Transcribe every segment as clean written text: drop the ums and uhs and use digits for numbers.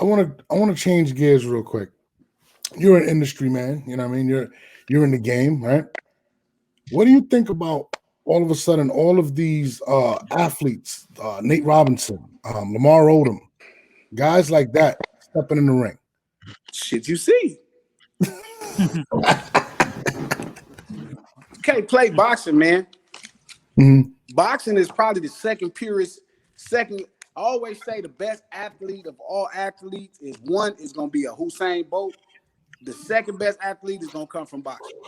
I want to change gears real quick. You're an industry man, you know what I mean? You're in the game, right? What do you think about all of a sudden all of these athletes, Nate Robinson, Lamar Odom, guys like that stepping in the ring? Shit, you see. Can't play boxing, man. Mhm. Boxing is probably the second purest, second. I always say the best athlete of all athletes is one is gonna be a Hussein Bolt. The second best athlete is gonna come from boxing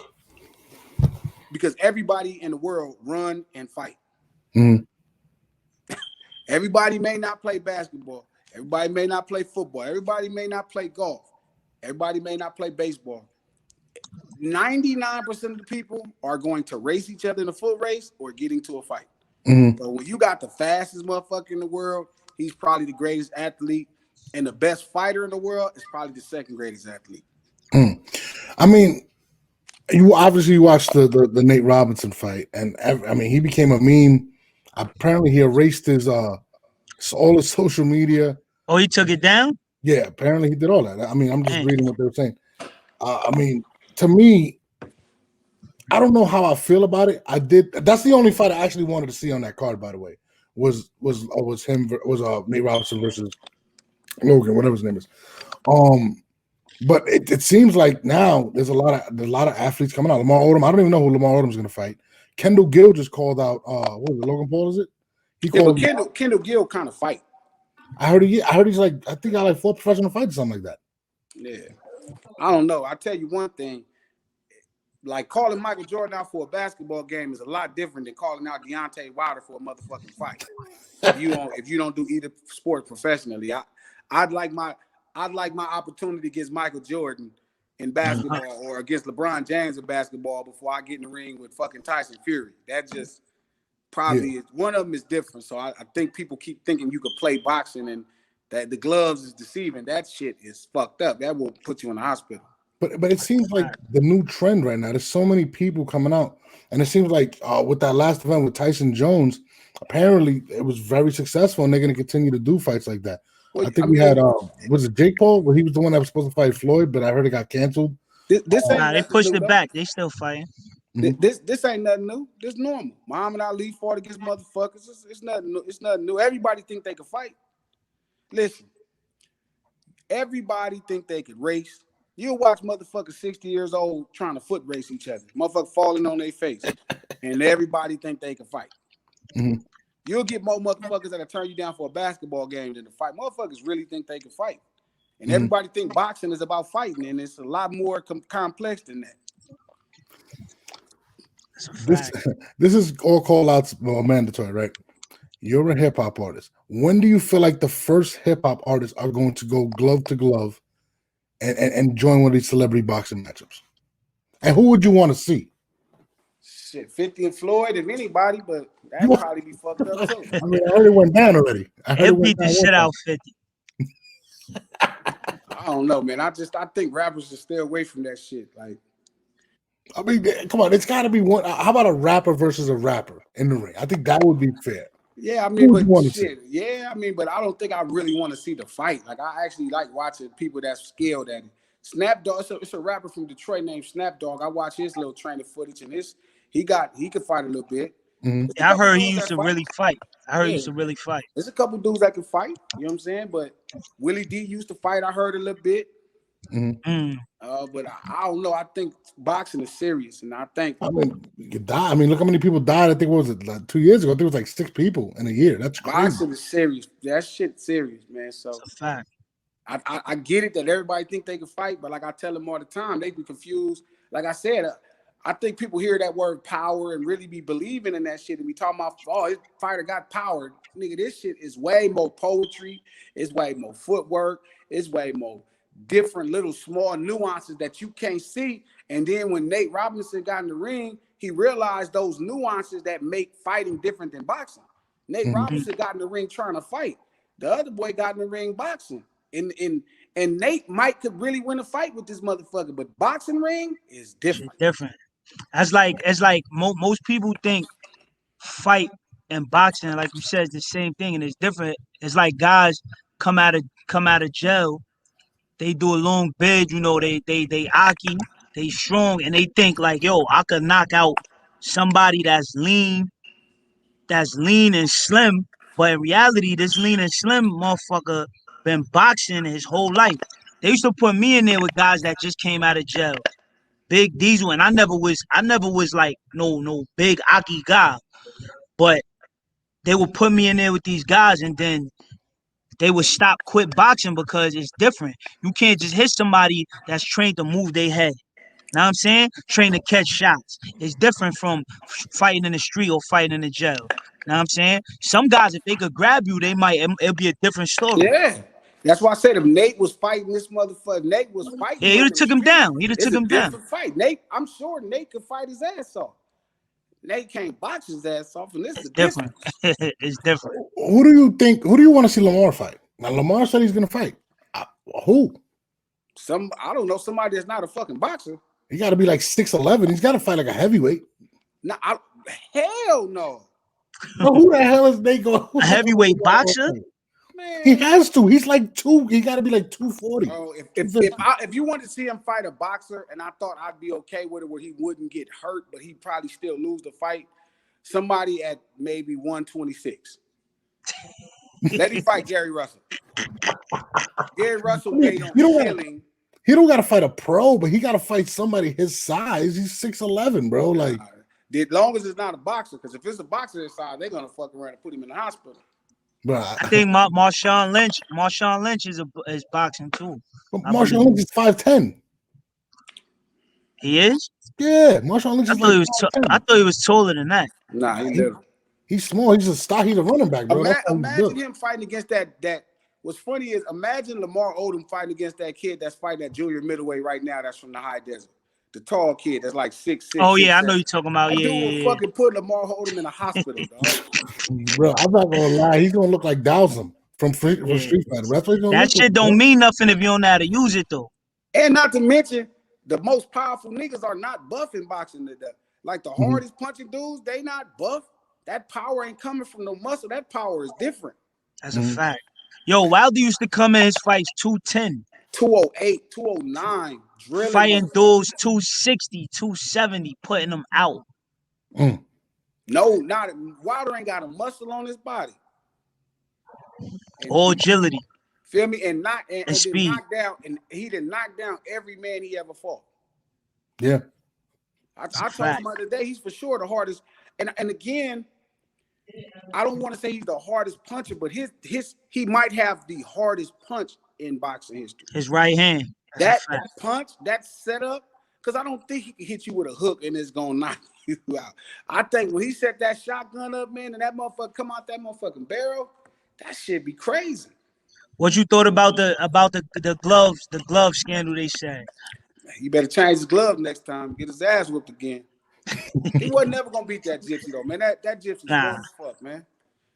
because everybody in the world run and fight. Mhm. Everybody may not play basketball. Everybody may not play football. Everybody may not play golf. Everybody may not play baseball. 99% of the people are going to race each other in a foot race or get into a fight. Mhm. But when you got the fastest motherfucker in the world, he's probably the greatest athlete, and the best fighter in the world is probably the second greatest athlete. Mhm. I mean, you obviously watched the Nate Robinson fight, and I mean, he became a meme. Apparently, he erased his all his social media. Oh, he took it down? Yeah, apparently he did all that. I mean, I'm just Dang. reading what they were saying. I mean, to me, I don't know how I feel about it. I did. That's the only fight I actually wanted to see on that card. By the way, was him was Nate Robinson versus Logan, whatever his name is. But it seems like now there's a lot of athletes coming out. Lamar Odom. I don't even know who Lamar Odom's going to fight. Kendall Gill just called out. What was it? Logan Paul? Is it? He Yeah, called. but Kendall Gill kind of fight. I heard he's like. I think I like 4 professional fights or something like that. Yeah, I don't know. I tell you one thing. Like calling Michael Jordan out for a basketball game is a lot different than calling out Deontay Wilder for a motherfucking fight. If you don't do either sport professionally, I'd like my opportunity against Michael Jordan in basketball or against LeBron James in basketball before I get in the ring with fucking Tyson Fury. That just probably is one of them is different. So I think people keep thinking you could play boxing and that the gloves is deceiving. That shit is fucked up. That will put you in the hospital. But it seems like the new trend right now. There's so many people coming out, and it seems like with that last event with Tyson Jones, apparently it was very successful, and they're going to continue to do fights like that. Well, I think we had was it Jake Paul? Well, he was the one that was supposed to fight Floyd, but I heard it got canceled. This ain't Nah, they nothing pushed new, it though. back. They still fighting. This ain't nothing new. This normal. Muhammad Ali fought against motherfuckers. It's nothing new. It's nothing new. Everybody think they can fight. Listen, everybody think they could race. You'll watch motherfuckers 60 years old trying to foot race each other. Motherfucker falling on their face. And everybody think they can fight. Mhm. You'll get more motherfuckers that'll turn you down for a basketball game than to fight. Motherfuckers really think they can fight. And everybody think boxing is about fighting, and it's a lot more complex than that. That's a This fact. this is all call outs mandatory, right? You're a hip hop artist. When do you feel like the first hip hop artists are going to go glove to glove and join one of these celebrity boxing matchups? And who would you want to see? Shit, 50 and Floyd, if anybody, but that'd You- probably be fucked up too. I mean, I heard it went down already. I heard it He'll went beat the down one shit time. out 50. I don't know, man. I think rappers should stay away from that shit. Like, I mean, come on, it's got to be one. How about a rapper versus a rapper in the ring? I think that would be fair. yeah, I Who mean, would you but want to see? shit, yeah, I mean, but I don't think I really want to see the fight. Like, I actually like watching people that's skilled at it. Snap Dogg, it's a rapper from Detroit named Snap Dogg. I watch his little training footage, and he could fight a little bit. Mhm. There's a Yeah, I couple heard he dudes used that to really fight. I heard he used Yeah. to really fight. There's a couple dudes that can fight. You know what I'm saying? But Willie D used to fight. I heard a little bit. Mm. But I don't know. I think boxing is serious, and I think I mean, you could die. I mean, look how many people died. I think what was it like 2 years ago? I think it was like 6 people in a year. That's crazy. boxing is serious. That shit serious, man. So It's a fact. I get it that everybody think they can fight, but like I tell them all the time, they be confused. Like I said, I think people hear that word power and really be believing in that shit and be talking about, oh, this fighter got power. Nigga, this shit is way more poetry. It's way more footwork. It's way more different little small nuances that you can't see. And then when Nate Robinson got in the ring, he realized those nuances that make fighting different than boxing. Nate Robinson got in the ring trying to fight. The other boy got in the ring boxing. And Nate might could really win a fight with this motherfucker, but boxing ring is different. It's different. It's like most people think fight and boxing, like you said, it's the same thing, and it's different. It's like guys come out of jail, they do a long bid, you know, they aki, they strong, and they think like, yo, I could knock out somebody that's lean and slim, but in reality, this lean and slim motherfucker been boxing his whole life. They used to put me in there with guys that just came out of jail. Big Diesel, and I never was like no big Aki guy, but they would put me in there with these guys, and then they would quit boxing because it's different. You can't just hit somebody that's trained to move their head. Know what I'm saying? Trained to catch shots. It's different from fighting in the street or fighting in the jail. Know what I'm saying? Some guys, if they could grab you, they might. It'll be a different story. Yeah. That's why I said if Nate was fighting this motherfucker, if Nate was fighting Yeah, he'd him have in the took him street, down. He'd have it's took a him down. different fight. Nate, I'm sure Nate could fight his ass off. Nate can't box his ass off, and this It's is different. different. It's different. Who do you think? Who do you want to see Lamar fight? Now Lamar said he's gonna fight. Who? I don't know, somebody that's not a fucking boxer. He got to be like 6'11". He's got to fight like a heavyweight. No, hell no. Well, who the hell is they going? A heavyweight boxer? Man. He has to. He's like two. He got to be like 240. Oh, if you wanted to see him fight a boxer, and I thought I'd be okay with it, where he wouldn't get hurt, but he'd probably still lose the fight. Somebody at maybe 126. Let him fight Gary Russell. Gary Russell made him killing. He don't got to fight a pro, but he got to fight somebody his size. He's 6'11", bro. Like, as long as it's not a boxer, because if it's a boxer his size, they're gonna fuck around and put him in the hospital. bro, I think Marshawn Lynch is boxing too. Marshawn Lynch is 5'10". He is? Yeah, Marshawn Lynch is I thought he was taller than that. Nah, he's little. He's small. He's a running back, bro. Imagine him fighting against that. What's funny is imagine Lamar Odom fighting against that kid that's fighting at junior middleweight right now. That's from the high desert. The tall kid that's like 6'6". Oh yeah, I know you're talking about. That Yeah, dude would fucking put Lamar Odom in a hospital, dog. Bro, I'm not gonna lie. He's gonna look like Dowsum from Street Fighter. That shit don't mean nothing if you don't know how to use it though. And not to mention, the most powerful niggas are not buff in boxing today. Like the hardest punching dudes, they not buff. That power ain't coming from no muscle. That power is different. That's a fact. Yo, Wilder used to come in his fights 210. 208, 209, drilling. Fighting dudes 260, 270, putting them out. No, Wilder ain't got a muscle on his body. All agility. Feel me? And speed. He did knock down every man he ever fought. Yeah. I told somebody today he's for sure the hardest. And again, I don't want to say he's the hardest puncher, but he might have the hardest punch in boxing history. His right hand. That punch, that setup, because I don't think he can hit you with a hook and it's gonna knock you out. I think when he set that shotgun up, man, and that motherfucker come out that motherfucking barrel, that shit be crazy. What you thought about the glove scandal they said? He better change his glove next time, get his ass whipped again. He wasn't never gonna beat that gypsy though, man. That gypsy's strong as fuck, man.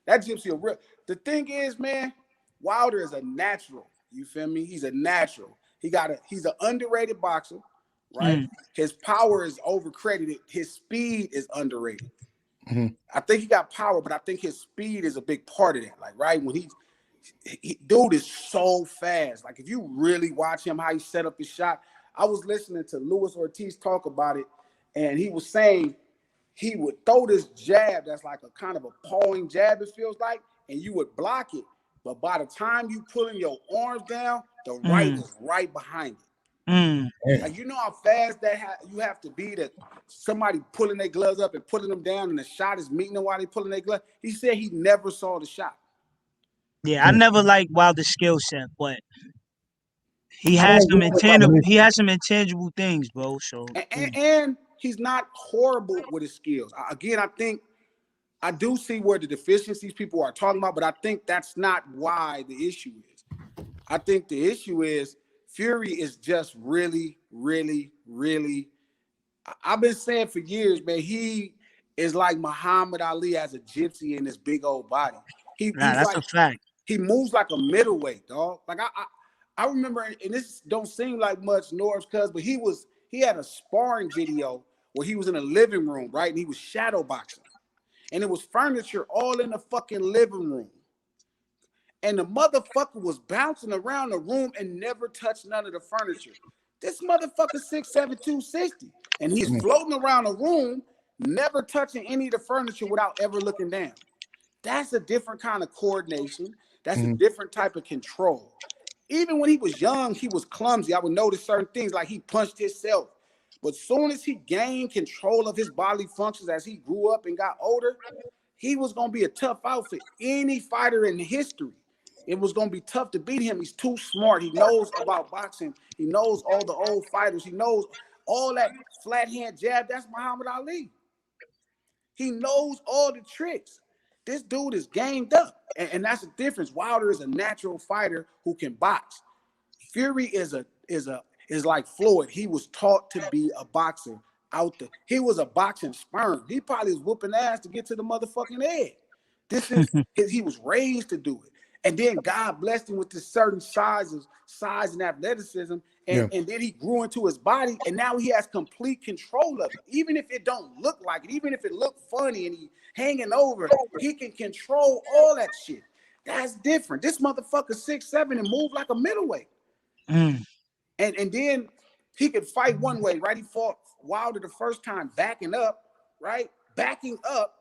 That gypsy a real. The thing is, man, Wilder is a natural. You feel me? He's a natural. He's an underrated boxer, right? His power is overcredited. His speed is underrated. I think he got power, but I think his speed is a big part of that. Like, right when dude is so fast. Like, if you really watch him, how he set up his shot. I was listening to Luis Ortiz talk about it, and he was saying he would throw this jab that's like a kind of a pawing jab, it feels like, and you would block it. But by the time you pulling your arms down, the right is right behind it. Like, you know how fast you have to be that somebody pulling their gloves up and pulling them down, and the shot is meeting them while they pulling their gloves. He said he never saw the shot. Yeah, I never liked Wilder's skill set, but he has some intangible things, bro. So and he's not horrible with his skills. Again, I think I do see where the deficiencies people are talking about, but I think that's not why the issue is. I think the issue is Fury is just really, really, really. I've been saying for years, man, he is like Muhammad Ali as a gypsy in his big old body. That's like, a fact. He moves like a middleweight, dog. Like I remember, and this don't seem like much, Norb's cuz, but he had a sparring video where he was in a living room, right? And he was shadow boxing. And it was furniture all in the fucking living room. and the motherfucker was bouncing around the room and never touched none of the furniture. This motherfucker 6'7", 260, and he's floating around the room, never touching any of the furniture without ever looking down. That's a different kind of coordination. That's a different type of control. Even when he was young, he was clumsy. I would notice certain things like he punched himself. But soon as he gained control of his bodily functions as he grew up and got older, he was going to be a tough out for any fighter in history. It was going to be tough to beat him. He's too smart. He knows about boxing. He knows all the old fighters. He knows all that flat hand jab. That's Muhammad Ali. He knows all the tricks. This dude is gamed up. And that's the difference. Wilder is a natural fighter who can box. Fury is like Floyd. He was taught to be a boxer he was a boxing sperm. He probably was whooping ass to get to the motherfucking head. He was raised to do it. And then God blessed him with this certain size and athleticism. And then he grew into his body, and now he has complete control of it. Even if it don't look like it, even if it look funny and he hanging over, he can control all that shit. That's different. This motherfucker 6'7" and move like a middleweight. And then he could fight one way, right? He fought Wilder the first time backing up, right? Backing up.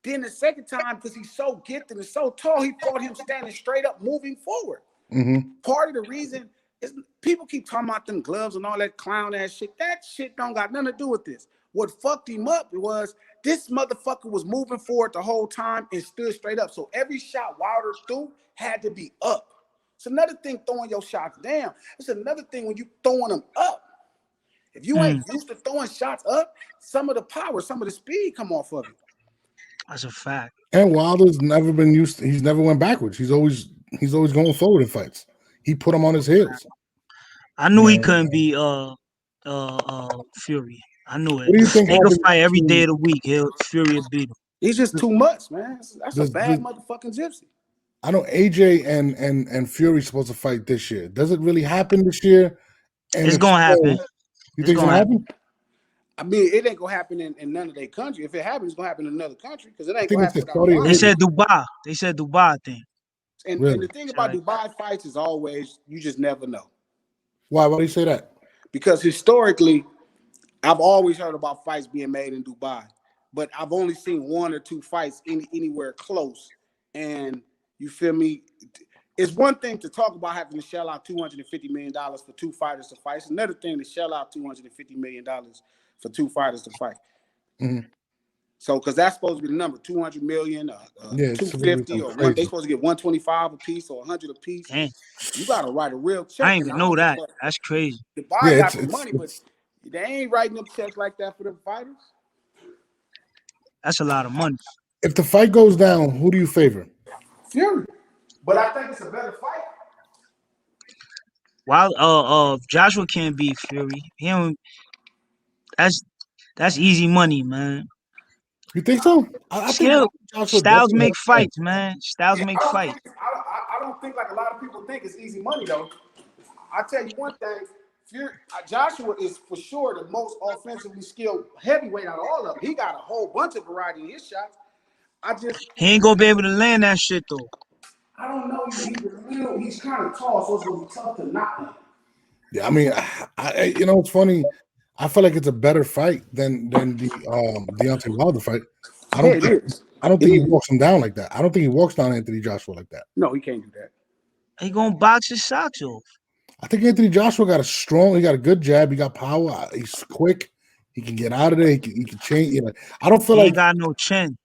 Then the second time, because he's so gifted and so tall, he fought him standing straight up, moving forward. Part of the reason is people keep talking about them gloves and all that clown ass shit. That shit don't got nothing to do with this. What fucked him up was this motherfucker was moving forward the whole time and stood straight up. So every shot Wilder threw had to be up. It's another thing throwing your shots down. It's another thing when you throwing them up. If you ain't used to throwing shots up, some of the power, some of the speed come off of it. That's a fact. And Wilder's never been used to, he's never went backwards. He's always going forward in fights. He put him on his heels. I knew he couldn't be Fury. I knew it. What do you think They could happened fight every to- day of the week. Fury will beat him. He's just too much, man. That's a bad motherfucking gypsy. I know AJ and Fury supposed to fight this year. Does it really happen this year? And It's gonna happen. You think it's gonna happen? I mean, it ain't gonna happen in none of their country. If it happens, it's gonna happen in another country because it ain't gonna happen without They said Dubai. They said Dubai, I think. And the thing about Dubai fights is always you just never know. Why do you say that? Because historically, I've always heard about fights being made in Dubai, but I've only seen one or two fights anywhere close. And you feel me? It's one thing to talk about having to shell out $250 million for two fighters to fight. It's another thing to shell out $250 million for two fighters to fight. So, because that's supposed to be the number, 200 million, 250, or they supposed to get 125 a piece or 100 a piece. Damn. You got to write a real check. I ain't even know that. That's crazy. Dubai got the money, but they ain't writing them checks like that for them fighters. That's a lot of money. If the fight goes down, who do you favor? Fury. But I think it's a better fight. While Joshua can't beat Fury, that's easy money, man. You think so? Styles make fights, man. Styles make fights. I don't think like a lot of people think it's easy money though. I tell you one thing, Joshua is for sure the most offensively skilled heavyweight out of all of them. He got a whole bunch of variety in his shots. He ain't gonna be able to land that shit though. I don't know. He's kind of tall, so it's gonna be tough to knock him. Yeah, I mean, it's funny. I feel like it's a better fight than the Deontay Wilder fight. I don't think he walks him down like that. I don't think he walks down Anthony Joshua like that. No, he can't do that. He gonna box his socks off. I think Anthony Joshua got a good jab. He got power. He's quick. He can get out of there. He can change. I don't feel he like ain't got no chin.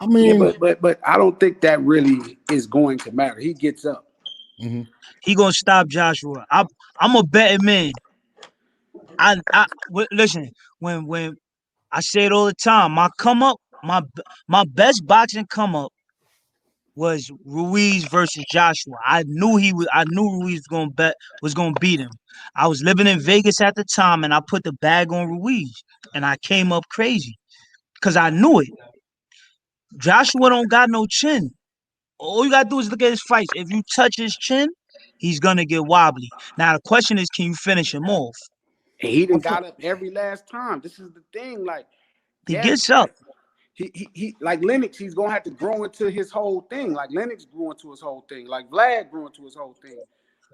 I mean, but I don't think that really is going to matter. He gets up. He gonna stop Joshua. I'm a betting man. Listen. When I say it all the time, my come up, my best boxing come up was Ruiz versus Joshua. I knew Ruiz was gonna beat him. I was living in Vegas at the time, and I put the bag on Ruiz, and I came up crazy because I knew it. Joshua don't got no chin. All you gotta do is look at his fights. If you touch his chin, he's gonna get wobbly. Now the question is, can you finish him off? He done got up every last time. This is the thing. Like he gets up. he like Lennox, he's gonna have to grow into his whole thing. Like Lennox grew into his whole thing. Like Vlad grew into his whole thing.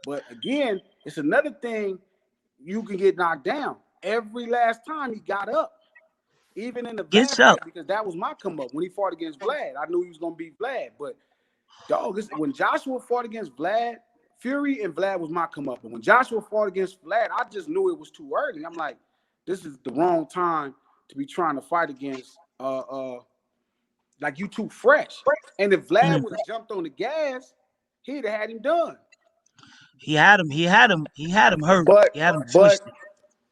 But again, it's another thing. You can get knocked down every last time he got up, even in the Vlad Gets up. fight, because that was my come up when he fought against Vlad. I knew he was gonna beat Vlad, but dog, when Joshua fought against Vlad, Fury and Vlad was my come up. But when Joshua fought against Vlad, I just knew it was too early. I'm like, this is the wrong time to be trying to fight against like you too fresh. And if Vlad would have jumped on the gas, he'd have had him done. He had him hurt. But He had him but twisted.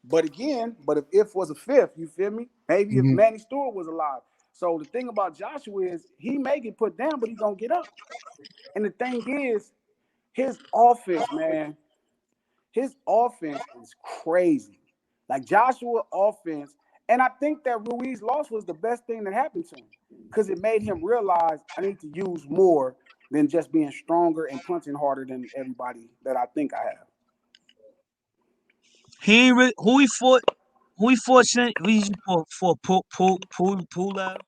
but again, but if was a fifth, you feel me? Maybe if Mhm. Manny Stewart was alive. So the thing about Joshua is he may get put down, but he's gonna get up. And the thing is, his offense, man, his offense is crazy. Like Joshua offense, and I think that Ruiz loss was the best thing that happened to him because it made him realize I need to use more than just being stronger and punching harder than everybody that I think I have. He ain't who he fought. Who he fought? Who he fought for? Pull out.